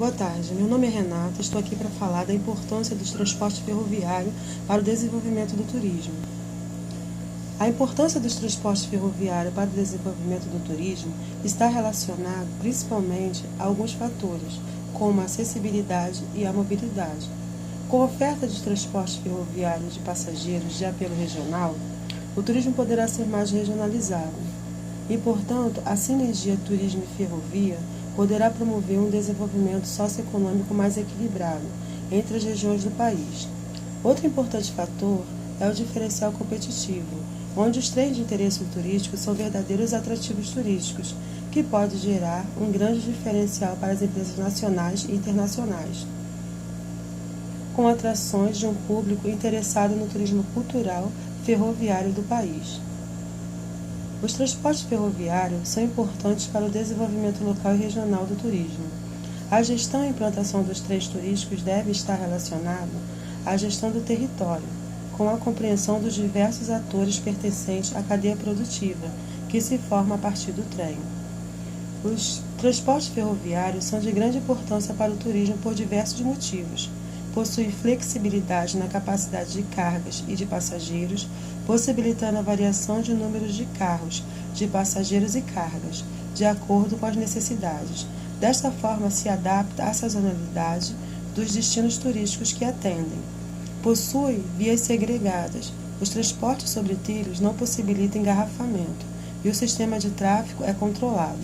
Boa tarde, meu nome é Renata, estou aqui para falar da importância dos transportes ferroviários para o desenvolvimento do turismo. A importância dos transportes ferroviários para o desenvolvimento do turismo está relacionada principalmente a alguns fatores, como a acessibilidade e a mobilidade. Com a oferta de transportes ferroviários de passageiros de apelo regional, o turismo poderá ser mais regionalizado. E, portanto, a sinergia turismo e ferrovia poderá promover um desenvolvimento socioeconômico mais equilibrado entre as regiões do país. Outro importante fator é o diferencial competitivo, onde os trens de interesse turístico são verdadeiros atrativos turísticos, que pode gerar um grande diferencial para as empresas nacionais e internacionais, com atrações de um público interessado no turismo cultural ferroviário do país. Os transportes ferroviários são importantes para o desenvolvimento local e regional do turismo. A gestão e implantação dos trens turísticos deve estar relacionada à gestão do território, com a compreensão dos diversos atores pertencentes à cadeia produtiva, que se forma a partir do trem. Os transportes ferroviários são de grande importância para o turismo por diversos motivos. Possui flexibilidade na capacidade de cargas e de passageiros, possibilitando a variação de números de carros, de passageiros e cargas, de acordo com as necessidades. Desta forma, se adapta à sazonalidade dos destinos turísticos que atendem. Possui vias segregadas. Os transportes sobre trilhos não possibilitam engarrafamento e o sistema de tráfego é controlado.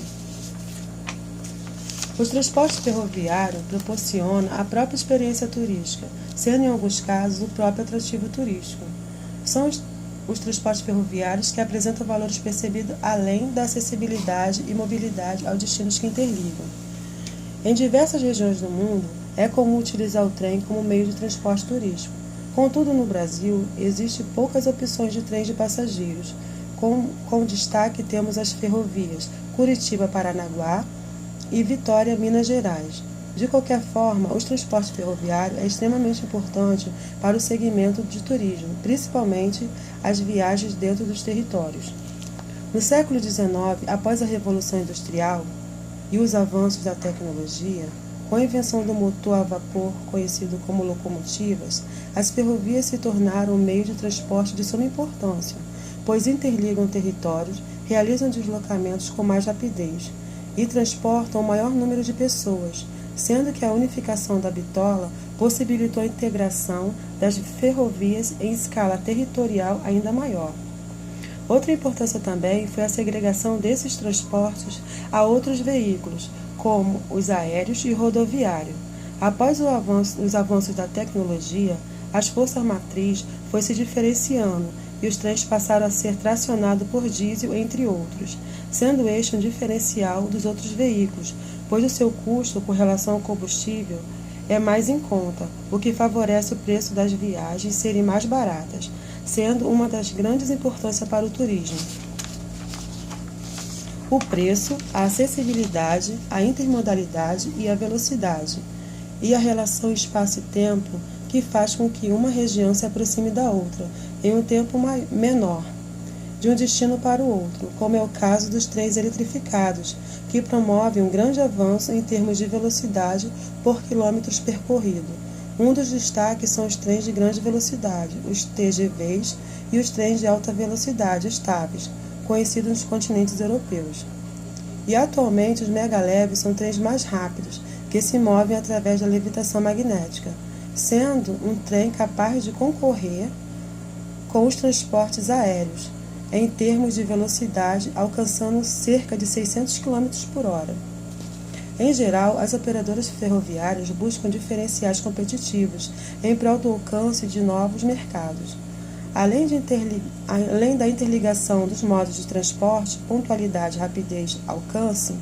Os transportes ferroviários proporcionam a própria experiência turística, sendo em alguns casos o próprio atrativo turístico. São os transportes ferroviários que apresentam valores percebidos além da acessibilidade e mobilidade aos destinos que interligam. Em diversas regiões do mundo, é comum utilizar o trem como meio de transporte turístico. Contudo, no Brasil, existem poucas opções de trens de passageiros. Com destaque temos as ferrovias Curitiba-Paranaguá e Vitória, Minas Gerais. De qualquer forma, os transportes ferroviários é extremamente importante para o segmento de turismo, principalmente as viagens dentro dos territórios. No século XIX, após a Revolução Industrial e os avanços da tecnologia, com a invenção do motor a vapor, conhecido como locomotivas, as ferrovias se tornaram um meio de transporte de suma importância, pois interligam territórios, realizam deslocamentos com mais rapidez e transportam o maior número de pessoas, sendo que a unificação da bitola possibilitou a integração das ferrovias em escala territorial ainda maior. Outra importância também foi a segregação desses transportes a outros veículos, como os aéreos e rodoviários. Após os avanços da tecnologia, as forças matriz foi se diferenciando e os trens passaram a ser tracionados por diesel, entre outros, sendo este um diferencial dos outros veículos, pois o seu custo com relação ao combustível é mais em conta, o que favorece o preço das viagens serem mais baratas, sendo uma das grandes importâncias para o turismo. O preço, a acessibilidade, a intermodalidade e a velocidade, e a relação espaço e tempo que faz com que uma região se aproxime da outra em um tempo menor, de um destino para o outro, como é o caso dos trens eletrificados, que promovem um grande avanço em termos de velocidade por quilômetros percorridos. Um dos destaques são os trens de grande velocidade, os TGVs, e os trens de alta velocidade, os TAVs, conhecidos nos continentes europeus. E atualmente os megaleves são trens mais rápidos, que se movem através da levitação magnética, sendo um trem capaz de concorrer com os transportes aéreos, em termos de velocidade, alcançando cerca de 600 km por hora. Em geral, as operadoras ferroviárias buscam diferenciais competitivos em prol do alcance de novos mercados. Além da interligação dos modos de transporte, pontualidade, rapidez, alcance,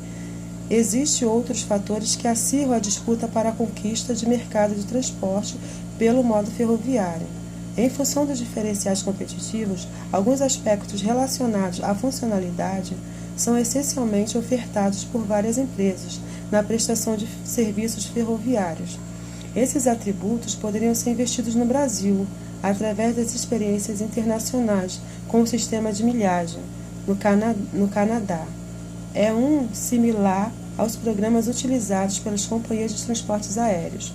existem outros fatores que acirram a disputa para a conquista de mercado de transporte pelo modo ferroviário. Em função dos diferenciais competitivos, alguns aspectos relacionados à funcionalidade são essencialmente ofertados por várias empresas na prestação de serviços ferroviários. Esses atributos poderiam ser investidos no Brasil, através das experiências internacionais com o sistema de milhagem no Canadá. É similar aos programas utilizados pelas companhias de transportes aéreos.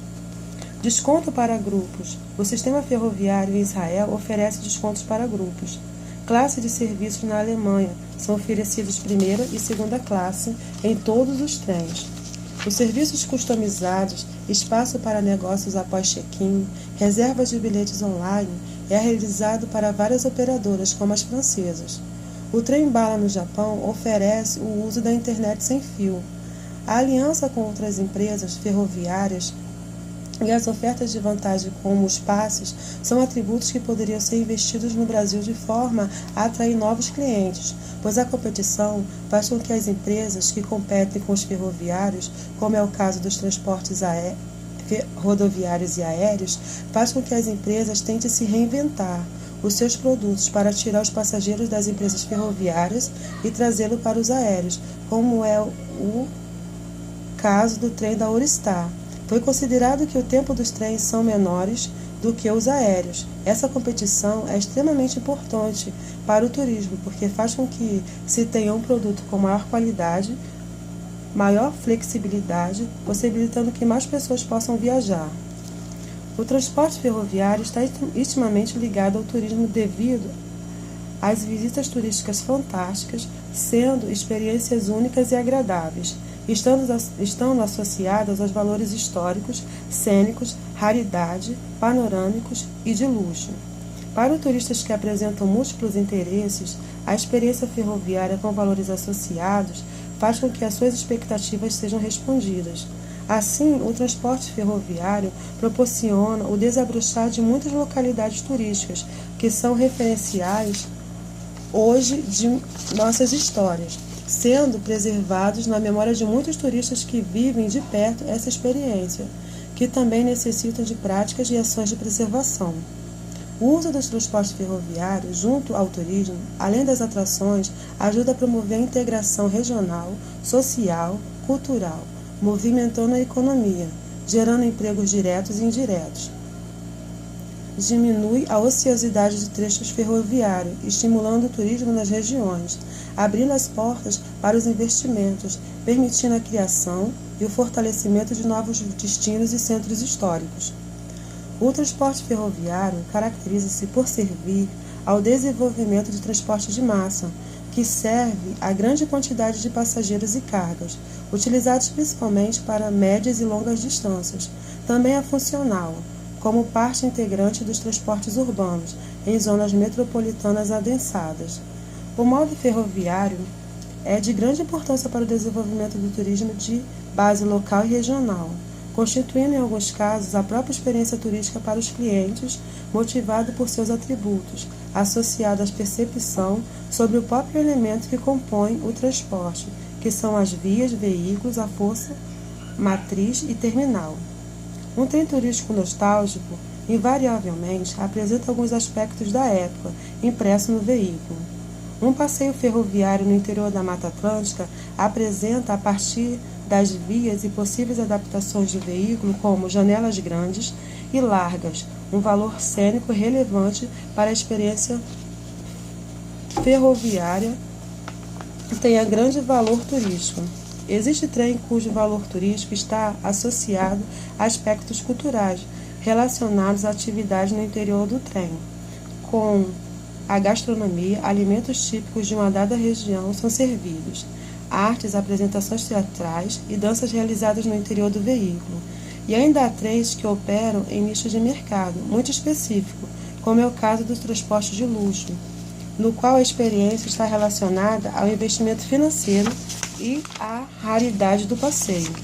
Desconto para grupos. O sistema ferroviário em Israel oferece descontos para grupos. Classe de serviços na Alemanha são oferecidos primeira e segunda classe em todos os trens. Os serviços customizados, espaço para negócios após check-in, reservas de bilhetes online é realizado para várias operadoras, como as francesas. O trem-bala no Japão oferece o uso da internet sem fio. A aliança com outras empresas ferroviárias e as ofertas de vantagem como os passes são atributos que poderiam ser investidos no Brasil de forma a atrair novos clientes, pois a competição faz com que as empresas que competem com os ferroviários, como é o caso dos transportes rodoviários e aéreos, faz com que as empresas tentem se reinventar os seus produtos para tirar os passageiros das empresas ferroviárias e trazê-lo para os aéreos, como é o caso do trem da Eurostar. Foi considerado que o tempo dos trens são menores do que os aéreos. Essa competição é extremamente importante para o turismo, porque faz com que se tenha um produto com maior qualidade, maior flexibilidade, possibilitando que mais pessoas possam viajar. O transporte ferroviário está intimamente ligado ao turismo devido às visitas turísticas fantásticas, sendo experiências únicas e agradáveis, estando associadas aos valores históricos, cênicos, raridade, panorâmicos e de luxo. Para turistas que apresentam múltiplos interesses, a experiência ferroviária com valores associados faz com que as suas expectativas sejam respondidas. Assim, o transporte ferroviário proporciona o desabrochar de muitas localidades turísticas que são referenciais hoje de nossas histórias, sendo preservados na memória de muitos turistas que vivem de perto essa experiência, que também necessitam de práticas e ações de preservação. O uso dos transportes ferroviários junto ao turismo, além das atrações, ajuda a promover a integração regional, social, cultural, movimentando a economia, gerando empregos diretos e indiretos. Diminui a ociosidade de trechos ferroviários, estimulando o turismo nas regiões, abrindo as portas para os investimentos, permitindo a criação e o fortalecimento de novos destinos e centros históricos. O transporte ferroviário caracteriza-se por servir ao desenvolvimento de transporte de massa, que serve a grande quantidade de passageiros e cargas, utilizados principalmente para médias e longas distâncias. Também é funcional, como parte integrante dos transportes urbanos, em zonas metropolitanas adensadas. O modo ferroviário é de grande importância para o desenvolvimento do turismo de base local e regional, constituindo em alguns casos a própria experiência turística para os clientes, motivado por seus atributos, associado à percepção sobre o próprio elemento que compõe o transporte, que são as vias, veículos, a força, matriz e terminal. Um trem turístico nostálgico, invariavelmente, apresenta alguns aspectos da época, impresso no veículo. Um passeio ferroviário no interior da Mata Atlântica apresenta, a partir das vias e possíveis adaptações do veículo, como janelas grandes e largas, um valor cênico relevante para a experiência ferroviária que tenha grande valor turístico. Existe trem cujo valor turístico está associado a aspectos culturais relacionados à atividade no interior do trem, com a gastronomia, alimentos típicos de uma dada região são servidos, artes, apresentações teatrais e danças realizadas no interior do veículo. E ainda há trens que operam em nichos de mercado muito específico, como é o caso do transporte de luxo, no qual a experiência está relacionada ao investimento financeiro e à raridade do passeio.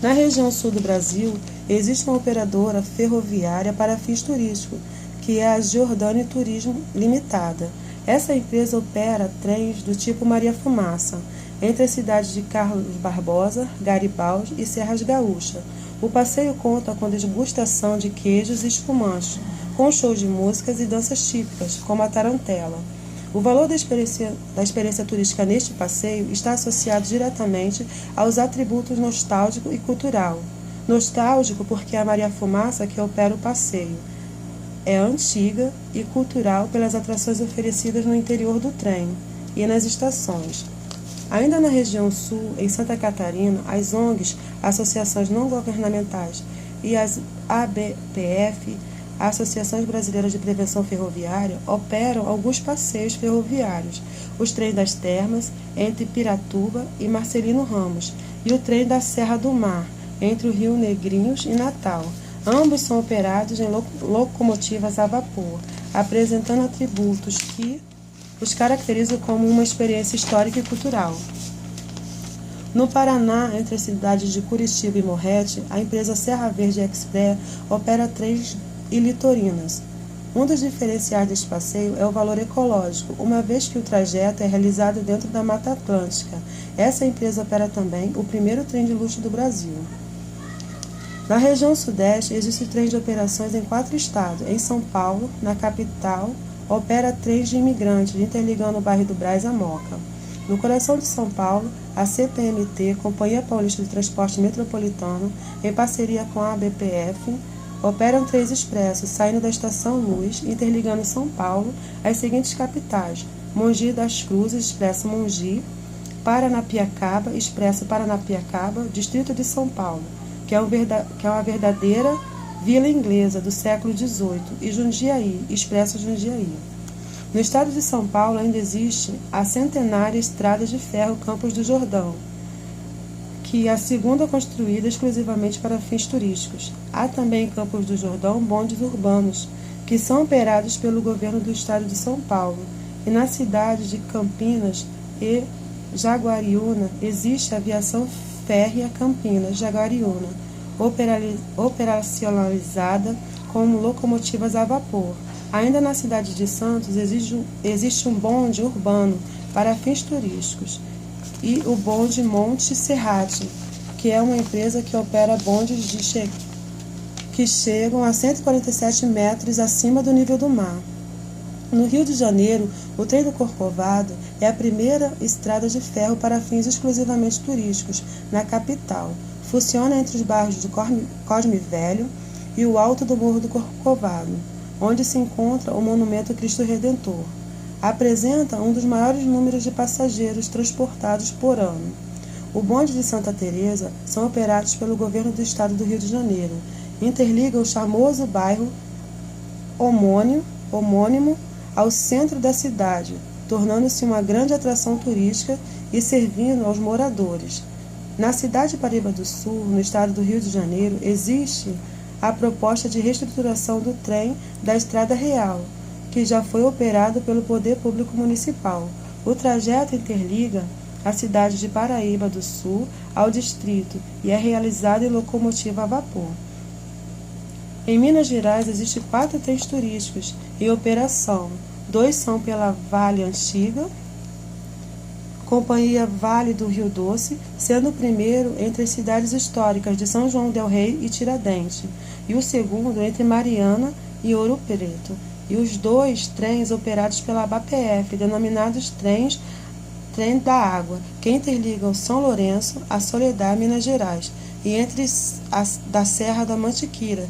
Na região sul do Brasil, existe uma operadora ferroviária para fins turísticos, que é a Giordani Turismo Limitada. Essa empresa opera trens do tipo Maria Fumaça, entre as cidades de Carlos Barbosa, Garibaldi e Serras Gaúcha. O passeio conta com degustação de queijos e espumantes, com show de músicas e danças típicas, como a tarantela. O valor da experiência turística neste passeio está associado diretamente aos atributos nostálgico e cultural. Nostálgico porque é a Maria Fumaça que opera o passeio. É antiga e cultural pelas atrações oferecidas no interior do trem e nas estações. Ainda na região sul, em Santa Catarina, as ONGs, associações não governamentais, e as ABPF, Associações Brasileiras de Prevenção Ferroviária, operam alguns passeios ferroviários, os trens das Termas, entre Piratuba e Marcelino Ramos, e o trem da Serra do Mar, entre o Rio Negrinhos e Natal. Ambos são operados em locomotivas a vapor, apresentando atributos que os caracterizam como uma experiência histórica e cultural. No Paraná, entre as cidades de Curitiba e Morrete, a empresa Serra Verde Express opera trens e litorinas. Um dos diferenciais deste passeio é o valor ecológico, uma vez que o trajeto é realizado dentro da Mata Atlântica. Essa empresa opera também o primeiro trem de luxo do Brasil. Na região sudeste, existe trem de operações em 4 estados. Em São Paulo, na capital, opera trens de imigrantes, interligando o bairro do Brás a Moca. No coração de São Paulo, a CPMT, Companhia Paulista de Transporte Metropolitano, em parceria com a ABPF, operam trens expressos, saindo da Estação Luz, interligando São Paulo às seguintes capitais: Mogi das Cruzes, Expresso Mogi, Paranapiacaba, Expresso Paranapiacaba, Distrito de São Paulo, que é uma verdadeira vila inglesa do século XVIII, e Jundiaí, Expresso Jundiaí. No estado de São Paulo ainda existe a centenária Estrada de Ferro Campos do Jordão, que é a segunda construída exclusivamente para fins turísticos. Há também em Campos do Jordão bondes urbanos, que são operados pelo governo do estado de São Paulo. E na cidade de Campinas e Jaguariúna existe a aviação férrea Campinas-Jaguariúna, operacionalizada como locomotivas a vapor. Ainda na cidade de Santos existe um bonde urbano para fins turísticos, e o bonde Monte Serrate, que é uma empresa que opera bondes que chegam a 147 metros acima do nível do mar. No Rio de Janeiro, o trem do Corcovado é a primeira estrada de ferro para fins exclusivamente turísticos na capital. Funciona entre os bairros de Cosme Velho e o alto do Morro do Corcovado, onde se encontra o Monumento Cristo Redentor. Apresenta um dos maiores números de passageiros transportados por ano. O bonde de Santa Teresa são operados pelo governo do estado do Rio de Janeiro. Interliga o charmoso bairro homônimo ao centro da cidade, tornando-se uma grande atração turística e servindo aos moradores. Na cidade de Paraíba do Sul, no estado do Rio de Janeiro, existe a proposta de reestruturação do trem da Estrada Real, que já foi operado pelo Poder Público Municipal. O trajeto interliga a cidade de Paraíba do Sul ao distrito e é realizado em locomotiva a vapor. Em Minas Gerais, existem 4 trens turísticos em operação. 2 são pela Vale Antiga, Companhia Vale do Rio Doce, sendo o primeiro entre as cidades históricas de São João del Rei e Tiradentes, e o segundo entre Mariana e Ouro Preto, e os 2 trens operados pela ABPF, denominados Trem da Água, que interligam São Lourenço a Soledad, Minas Gerais, e entre da Serra da Mantiqueira,